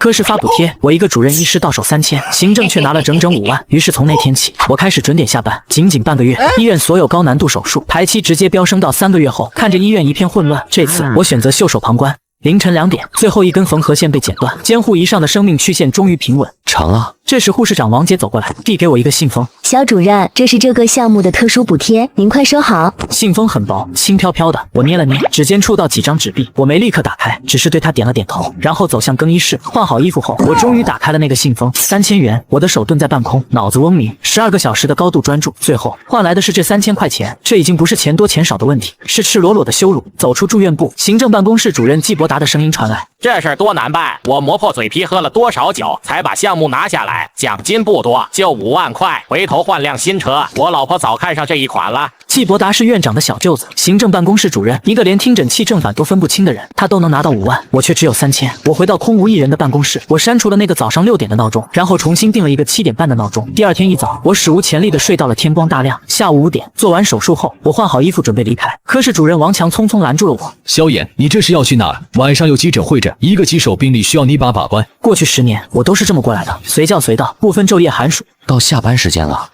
科室发补贴，我一个主任医师到手3000，行政却拿了整整5万。于是从那天起，我开始准点下班。仅半个月，医院所有高难度手术排期直接飙升到3个月后，看着医院一片混乱，这次我选择袖手旁观。凌晨2点，最后一根缝合线被剪断，监护仪上的生命曲线终于平稳。成了。这时护士长王姐走过来，递给我一个信封。肖主任，这是这个项目的特殊补贴，您快收好。信封很薄，轻飘飘的，我捏了捏，指尖触到几张纸币，我没立刻打开，只是对他点了点头，然后走向更衣室，换好衣服后，我终于打开了那个信封。3000元，我的手顿在半空，脑子嗡鸣，12个小时的高度专注，最后换来的是这3000块钱。这已经不是钱多钱少的问题，是赤裸裸的羞辱。走出住院部，行政办公室主任季伯达的声音传来：这事儿多难办，我磨破嘴皮喝了多少酒才把项目拿下来，奖金不多，就5万块，回头换辆新车，我老婆早看上这一款了。季伯达是院长的小舅子，行政办公室主任，一个连听诊器正反都分不清的人，他都能拿到5万，我却只有3000。我回到空无一人的办公室，我删除了那个早上6点的闹钟，然后重新定了一个7点半的闹钟。第二天一早，我史无前例的睡到了天光大亮。下午5点，做完手术后，我换好衣服准备离开，科室主任王强匆匆拦住了我。萧炎，你这是要去哪儿？晚上有急诊会诊，一个棘手病例需要你把关。过去10年，我都是这么过来的，随叫随到，不分昼夜寒暑。到下班时间了，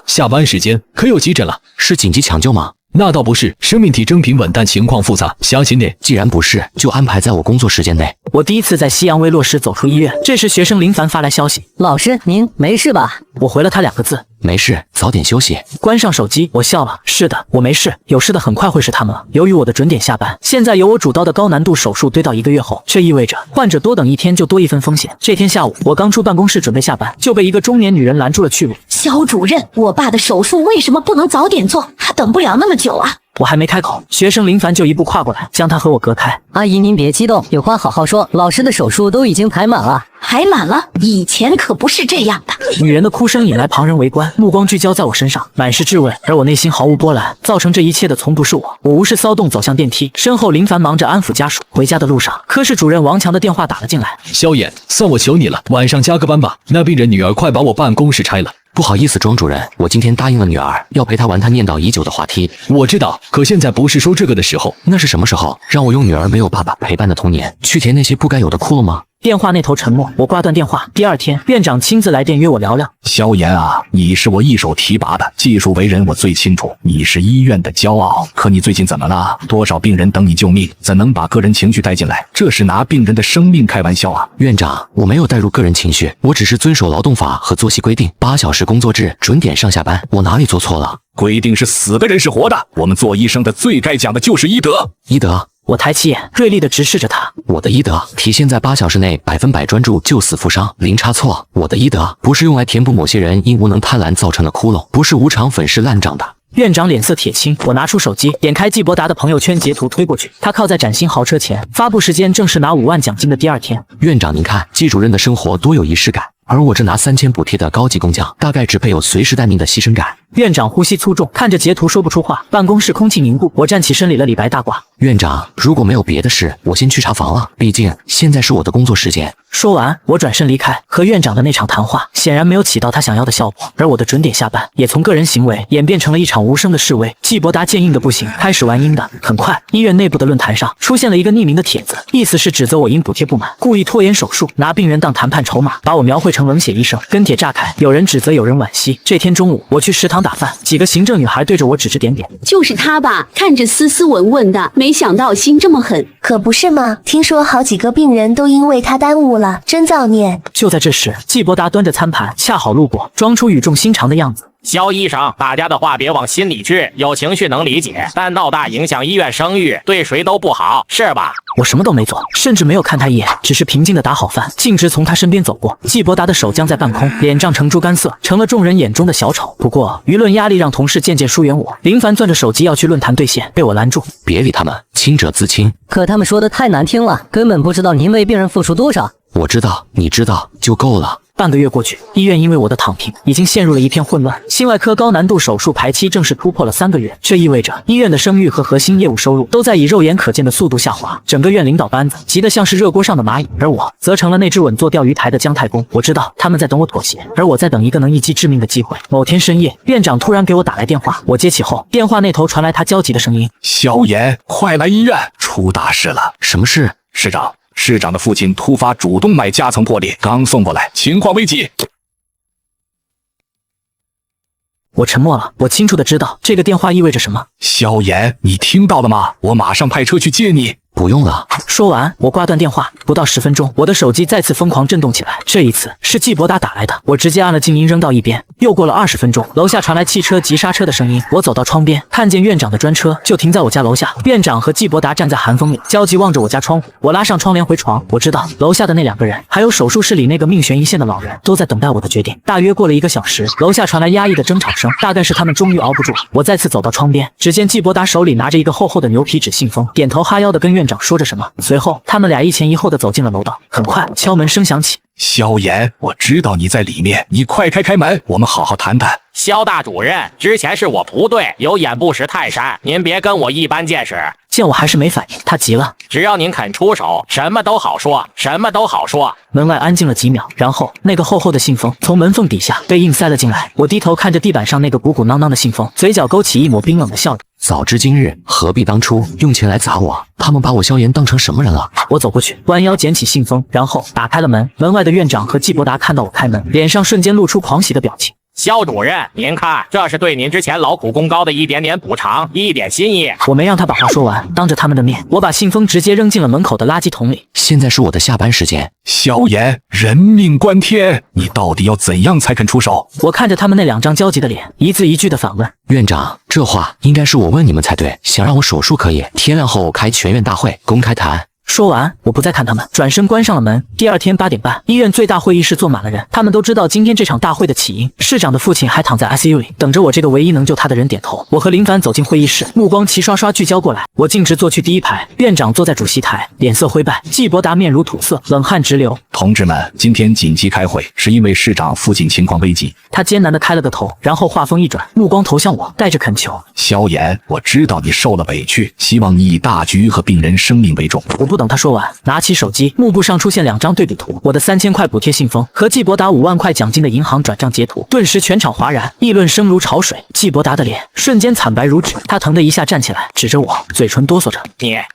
下班时间可有急诊了？是紧急抢救吗？那倒不是，生命体征平稳，但情况复杂，详情点。既然不是，就安排在我工作时间内。我第一次在夕阳未落时走出医院，这时学生林凡发来消息：老师，您没事吧？我回了他2个字：没事，早点休息。关上手机，我笑了。是的，我没事，有事的很快会是他们了。由于我的准点下班，现在由我主刀的高难度手术堆到1个月后，这意味着患者多等1天就多1分风险。这天下午，我刚出办公室准备下班，就被一个中年女人拦住了去路。肖主任，我爸的手术为什么不能早点做？他等不了那么久啊！我还没开口，学生林凡就一步跨过来，将他和我隔开。阿姨，您别激动，有话好好说。老师的手术都已经排满了。排满了？以前可不是这样的。女人的哭声引来旁人围观，目光聚焦在我身上，满是质问，而我内心毫无波澜。造成这一切的从不是我。我无视骚动，走向电梯，身后林凡忙着安抚家属。回家的路上，科室主任王强的电话打了进来：萧炎，算我求你了，晚上加个班吧。那病人女儿快把我办公室拆了。不好意思，庄主任，我今天答应了女儿，要陪她玩她念叨已久的滑梯。我知道，可现在不是说这个的时候。那是什么时候？让我用女儿没有爸爸陪伴的童年去填那些不该有的窟窿吗？电话那头沉默，我挂断电话。第二天，院长亲自来电约我聊聊。萧炎啊，你是我一手提拔的，技术为人我最清楚，你是医院的骄傲。可你最近怎么了？多少病人等你救命，怎能把个人情绪带进来？这是拿病人的生命开玩笑啊！院长，我没有带入个人情绪，我只是遵守劳动法和作息规定，8小时工作制，准点上下班，我哪里做错了？规定是死的人是活的，我们做医生的最该讲的就是医德。医德？我抬起眼，锐利地直视着他。我的医德体现在8小时内100%专注，救死扶伤，零差错。我的医德不是用来填补某些人因无能贪婪造成的窟窿，不是无偿粉饰烂账的。院长脸色铁青，我拿出手机，点开季伯达的朋友圈截图推过去。他靠在崭新豪车前，发布时间正是拿5万奖金的第2天。院长您看，季主任的生活多有仪式感，而我这拿3000补贴的高级工匠，大概只配有随时待命的牺牲感。院长呼吸粗重，看着截图说不出话。办公室空气凝固，我站起身理了理白大褂。院长，如果没有别的事，我先去查房了，毕竟现在是我的工作时间。说完，我转身离开。和院长的那场谈话显然没有起到他想要的效果，而我的准点下班也从个人行为演变成了一场无声的示威。季伯达见硬的不行，开始玩阴的。很快，医院内部的论坛上出现了一个匿名的帖子，意思是指责我因补贴不满，故意拖延手术，拿病人当谈判筹码，把我描绘成冷血医生。跟帖炸开，有人指责，有人惋惜。这天中午，我去食堂打饭，几个行政女孩对着我指指点点。就是他吧，看着斯斯文文的，没想到心这么狠。可不是吗？听说好几个病人都因为他耽误了，真造孽。就在这时，季伯达端着餐盘恰好路过，装出语重心长的样子。肖医生，大家的话别往心里去，有情绪能理解，但闹大影响医院声誉，对谁都不好，是吧？我什么都没做，甚至没有看他一眼，只是平静地打好饭，径直从他身边走过。季伯达的手僵在半空，脸涨成猪肝色，成了众人眼中的小丑。不过舆论压力让同事渐渐疏远我。林凡攥着手机要去论坛兑现，被我拦住。别理他们，清者自清。可他们说的太难听了，根本不知道您为病人付出多少。我知道，你知道就够了。半个月过去，医院因为我的躺平，已经陷入了一片混乱。心外科高难度手术排期正式突破了3个月，这意味着医院的声誉和核心业务收入都在以肉眼可见的速度下滑。整个院领导班子急得像是热锅上的蚂蚁，而我则成了那只稳坐钓鱼台的姜太公。我知道他们在等我妥协，而我在等一个能一击致命的机会。某天深夜，院长突然给我打来电话，我接起后，电话那头传来他焦急的声音：萧炎，快来医院，出大事了。什么事？市长，市长的父亲突发主动脉夹层破裂，刚送过来，情况危急。我沉默了，我清楚的知道这个电话意味着什么。萧炎，你听到了吗？我马上派车去接你。不用了。说完，我挂断电话。不到10分钟，我的手机再次疯狂震动起来。这一次是季伯达打来的，我直接按了静音扔到一边。又过了20分钟，楼下传来汽车急刹车的声音。我走到窗边，看见院长的专车就停在我家楼下。院长和季伯达站在寒风里，焦急望着我家窗户。我拉上窗帘回床，我知道楼下的那2个人，还有手术室里那个命悬一线的老人，都在等待我的决定。大约过了1个小时，楼下传来压抑的争吵声，大概是他们终于熬不住了。我再次走到窗边，只见季伯达手里拿着一个厚厚的牛皮纸信封，点头哈腰的跟院长说着什么。随后，他们俩一前一后的走进了楼道。很快，敲门声响起。萧炎，我知道你在里面，你快开门，我们好好谈谈。萧大主任，之前是我不对，有眼不识泰山，您别跟我一般见识。见我还是没反应，他急了。只要您肯出手，什么都好说，什么都好说。门外安静了几秒，然后那个厚厚的信封从门缝底下被硬塞了进来。我低头看着地板上那个鼓鼓囊囊的信封，嘴角勾起一抹冰冷的笑意。早知今日，何必当初？用钱来砸我，他们把我萧炎当成什么人了？我走过去，弯腰捡起信封，然后打开了门。门外的院长和季伯达看到我开门，脸上瞬间露出狂喜的表情。萧主任，您看，这是对您之前劳苦功高的一点点补偿，一点心意。我没让他把话说完，当着他们的面，我把信封直接扔进了门口的垃圾桶里。现在是我的下班时间。萧炎，人命关天，你到底要怎样才肯出手？我看着他们那2张焦急的脸，一字一句的反问。院长，这话应该是我问你们才对。想让我手术可以，天亮后开全院大会，公开谈。说完，我不再看他们，转身关上了门。第2天8点半，医院最大会议室坐满了人，他们都知道今天这场大会的起因。市长的父亲还躺在 ICU 里，等着我这个唯一能救他的人点头。我和林凡走进会议室，目光齐刷刷聚焦过来。我径直坐去第1排，院长坐在主席台，脸色灰败；季伯达面如土色，冷汗直流。同志们，今天紧急开会，是因为市长父亲情况危急。他艰难地开了个头，然后话锋一转，目光投向我，带着恳求。萧炎，我知道你受了委屈，希望你以大局和病人生命为重。我不等他说完，拿起手机，幕布上出现2张对比图，我的3000块补贴信封和季伯达5万块奖金的银行转账截图。顿时全场哗然，议论声如潮水。季伯达的脸瞬间惨白如纸，他疼的一下站起来，指着我，嘴唇哆嗦着。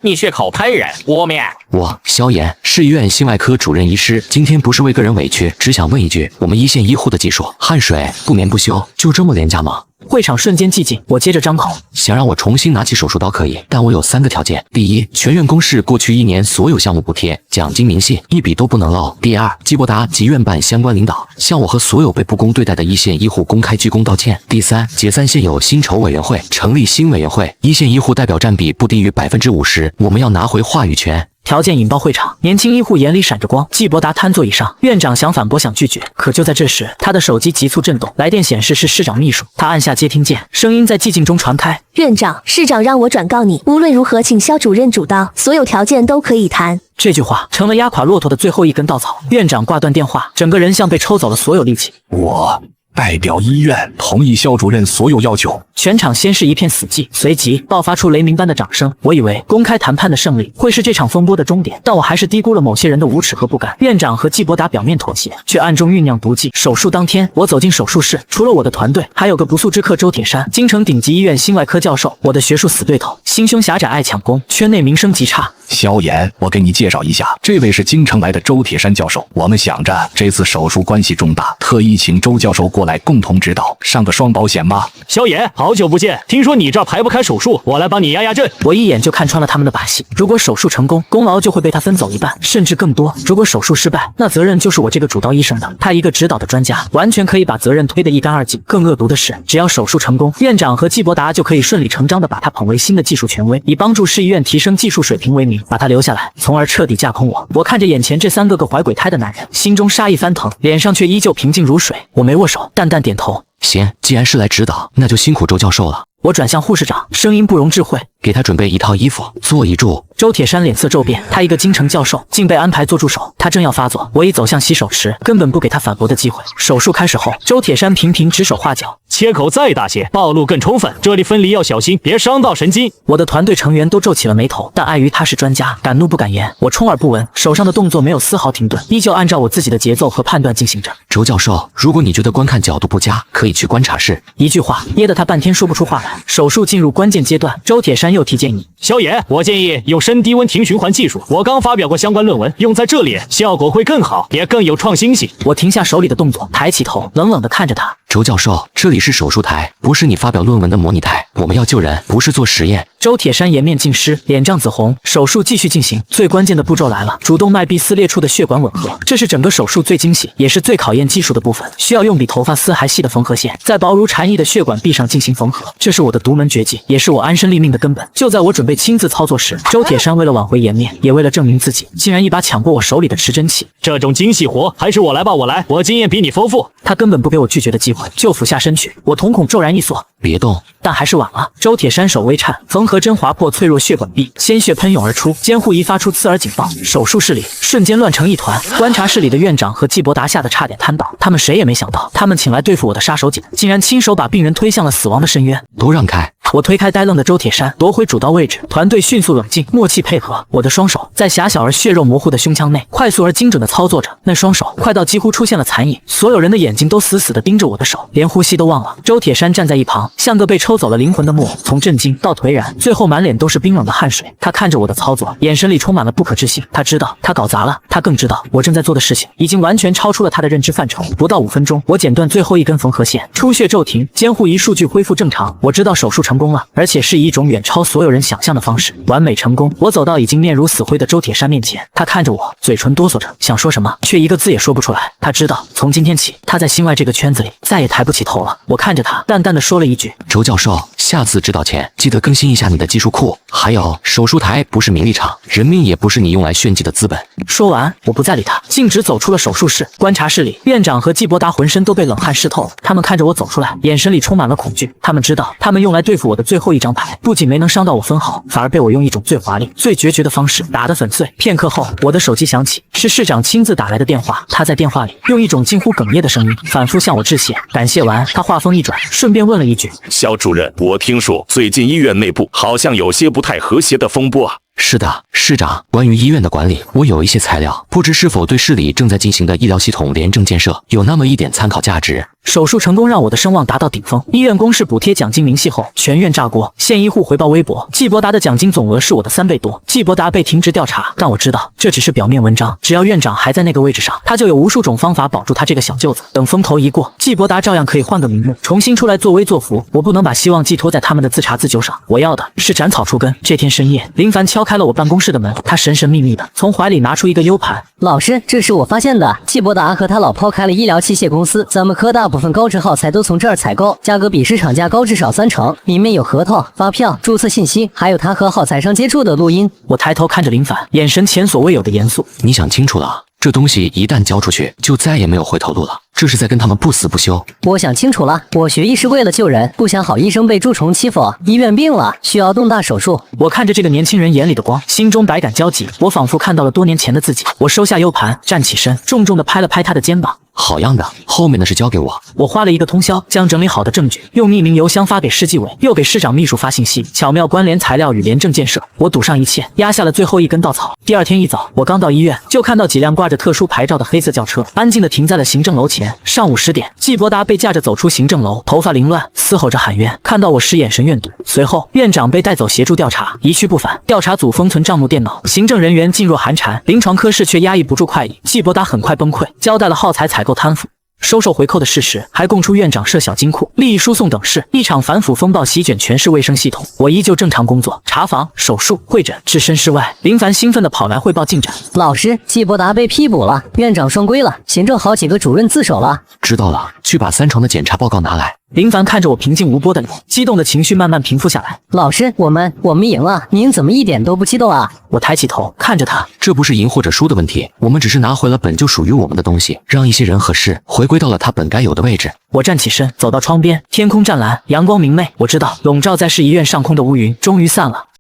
你血口喷人，污蔑！我萧炎是医院心外科主任医师，今天不是为个人委屈，只想问一句，我们一线医护的技术，汗水不眠不休，就这么廉价吗？会场瞬间寂静，我接着张口，想让我重新拿起手术刀可以，但我有3个条件：第一，全院公示过去1年所有项目补贴、奖金明细，一笔都不能漏；第二，季伯达及院办相关领导向我和所有被不公对待的一线医护公开鞠躬道歉；第三，解散现有薪酬委员会，成立新委员会，一线医护代表占比不低于50%，我们要拿回话语权。条件引爆会场，年轻医护眼里闪着光。季伯达瘫坐椅上，院长想反驳想拒绝，可就在这时，他的手机急促震动，来电显示是市长秘书。他按下接听键，声音在寂静中传开：院长，市长让我转告你，无论如何请萧主任主刀，所有条件都可以谈。这句话成了压垮骆驼的最后一根稻草。院长挂断电话，整个人像被抽走了所有力气。我代表医院同意萧主任所有要求。全场先是一片死寂，随即爆发出雷鸣般的掌声。我以为公开谈判的胜利会是这场风波的终点，但我还是低估了某些人的无耻和不甘。院长和季伯达表面妥协，却暗中酝酿毒计。手术当天，我走进手术室，除了我的团队，还有个不速之客周铁山，京城顶级医院心外科教授，我的学术死对头，心胸狭窄爱抢功，圈内名声极差。萧炎，我给你介绍一下，这位是京城来的周铁山教授。我们想着这次手术关系重大，特意请周教授过来共同指导，上个双保险吗？萧炎，好久不见，听说你这儿排不开手术，我来帮你压压阵。我一眼就看穿了他们的把戏，如果手术成功，功劳就会被他分走1半，甚至更多；如果手术失败，那责任就是我这个主刀医生的。他一个指导的专家，完全可以把责任推得一干二净。更恶毒的是，只要手术成功，院长和季伯达就可以顺理成章地把他捧为新的技术权威，以帮助市医院提升技术水平为名，把他留下来，从而彻底架空我。我看着眼前这3个怀鬼胎的男人，心中杀意翻腾，脸上却依旧平静如水。我没握手，淡淡点头。行，既然是来指导，那就辛苦周教授了。我转向护士长，声音不容置喙：给他准备一套衣服，做一注。周铁山脸色骤变，他一个京城教授，竟被安排做助手。他正要发作，我已走向洗手池，根本不给他反驳的机会。手术开始后，周铁山频频指手画脚：切口再大些，暴露更充分，这里分离要小心，别伤到神经。我的团队成员都皱起了眉头，但碍于他是专家，敢怒不敢言，我充耳不闻，手上的动作没有丝毫停顿，依旧按照我自己的节奏和判断进行着。周教授，如果你觉得观看角度不佳，可以去观察室。一句话噎得他半天说不出话来。手术进入关键阶段，周铁山又提建议：萧炎，我建议用深低温停循环技术，我刚发表过相关论文，用在这里效果会更好，也更有创新性。我停下手里的动作，抬起头，冷冷地看着他。周教授，这里是手术台，不是你发表论文的模拟台。我们要救人，不是做实验。周铁山颜面尽失，脸涨紫红。手术继续进行，最关键的步骤来了，主动脉壁撕裂处的血管吻合，这是整个手术最精细，也是最考验技术的部分，需要用比头发丝还细的缝合线，在薄如蝉翼的血管壁上进行缝合，这是我的独门绝技，也是我安身立命的根本。就在我准备亲自操作时，周铁山为了挽回颜面，也为了证明自己，竟然一把抢过我手里的持针器。这种精细活还是我来吧，我经验比你丰富。他根本不给我拒绝的机会，就俯下身去，我瞳孔骤然一缩，别动！但还是晚了。周铁山手微颤，缝合针划破脆弱血管壁，鲜血喷涌而出，监护仪发出刺耳警报。手术室里瞬间乱成一团，观察室里的院长和季伯达吓得差点瘫倒。他们谁也没想到，他们请来对付我的杀手锏，竟然亲手把病人推向了死亡的深渊。都让开！我推开呆愣的周铁山，夺回主刀位置，团队迅速冷静，默契配合。我的双手在狭小而血肉模糊的胸腔内，快速而精准地操作着。那双手快到几乎出现了残影，所有人的眼睛都死死地盯着我的手，连呼吸都忘了。周铁山站在一旁，像个被抽走了灵魂的木偶，从震惊到颓然，最后满脸都是冰冷的汗水。他看着我的操作，眼神里充满了不可置信。他知道他搞砸了，他更知道我正在做的事情已经完全超出了他的认知范畴。不到5分钟，我剪断最后一根缝合线，出血骤停，监护仪数据恢复正常。我知道手术成功了，而且是以一种远超所有人想象的方式，完美成功。我走到已经面如死灰的周铁山面前，他看着我，嘴唇哆嗦着，想说什么，却一个字也说不出来。他知道，从今天起，他在心外这个圈子里再也抬不起头了。我看着他，淡淡的说了一句：“周教授，下次指导前记得更新一下你的技术库。还有，手术台不是名利场，人命也不是你用来炫技的资本。”说完，我不再理他，径直走出了手术室。观察室里，院长和季伯达浑身都被冷汗湿透了，他们看着我走出来，眼神里充满了恐惧。他们知道，他们用来对付我的最后一张牌，不仅没能伤到我分毫，反而被我用一种最华丽、最决绝的方式打得粉碎。片刻后，我的手机响起，是市长亲自打来的电话。他在电话里用一种近乎哽咽的声音，反复向我致谢。感谢完，他话锋一转，顺便问了一句：“肖主任，我听说最近医院内部好像有些不太和谐的风波啊。”是的，市长，关于医院的管理，我有一些材料，不知是否对市里正在进行的医疗系统廉政建设有那么一点参考价值。手术成功让我的声望达到顶峰，医院公示补贴奖金明细后，全院炸锅。县医护回报微博，季伯达的奖金总额是我的3倍多。季伯达被停职调查，但我知道这只是表面文章，只要院长还在那个位置上，他就有无数种方法保住他这个小舅子。等风头一过，季伯达照样可以换个名目，重新出来作威作福。我不能把希望寄托在他们的自查自纠上，我要的是斩草除根。这天深夜，林凡敲开了我办公室的门，他神神秘秘的从怀里拿出一个 U 盘。老师，这是我发现的，季伯达和他老婆开了医疗器械公司，咱们科大部分高质耗材都从这儿采购，价格比市场价高至少30%，里面有合同、发票、注册信息，还有他和耗材商接触的录音。我抬头看着林凡，眼神前所未有的严肃。你想清楚了，这东西一旦交出去，就再也没有回头路了。这是在跟他们不死不休。我想清楚了，我学医是为了救人，不想好医生被蛀虫欺负，医院病了，需要动大手术。我看着这个年轻人眼里的光，心中百感交集。我仿佛看到了多年前的自己。我收下 U 盘，站起身，重重地拍了拍他的肩膀。好样的，后面的事交给我。我花了一个通宵，将整理好的证据用匿名邮箱发给市纪委，又给市长秘书发信息，巧妙关联材料与廉政建设。我赌上一切，压下了最后一根稻草。第二天一早，我刚到医院，就看到几辆挂着特殊牌照的黑色轿车，安静地停在了行政楼前。上午10点，季伯达被架着走出行政楼，头发凌乱，嘶吼着喊冤。看到我时，眼神怨毒。随后，院长被带走协助调查，一去不返。调查组封存账目电脑，行政人员噤若寒蝉，临床科室却压抑不住快意。季伯达很快崩溃，交代了耗材采购贪腐、收受回扣的事实，还供出院长设小金库、利益输送等事。一场反腐风暴席卷全市卫生系统，我依旧正常工作，查房、手术、会诊，置身事外。林凡兴奋地跑来汇报进展。老师，季伯达被批捕了，院长双规了，行政好几个主任自首了。知道了，去把3床的检查报告拿来。林凡看着我平静无波的脸，激动的情绪慢慢平复下来。老师，我们赢了，您怎么一点都不激动啊？我抬起头看着他，这不是赢或者输的问题，我们只是拿回了本就属于我们的东西，让一些人和事回归到了他本该有的位置。我站起身，走到窗边，天空湛蓝，阳光明媚。我知道，笼罩在市医院上空的乌云终于散了。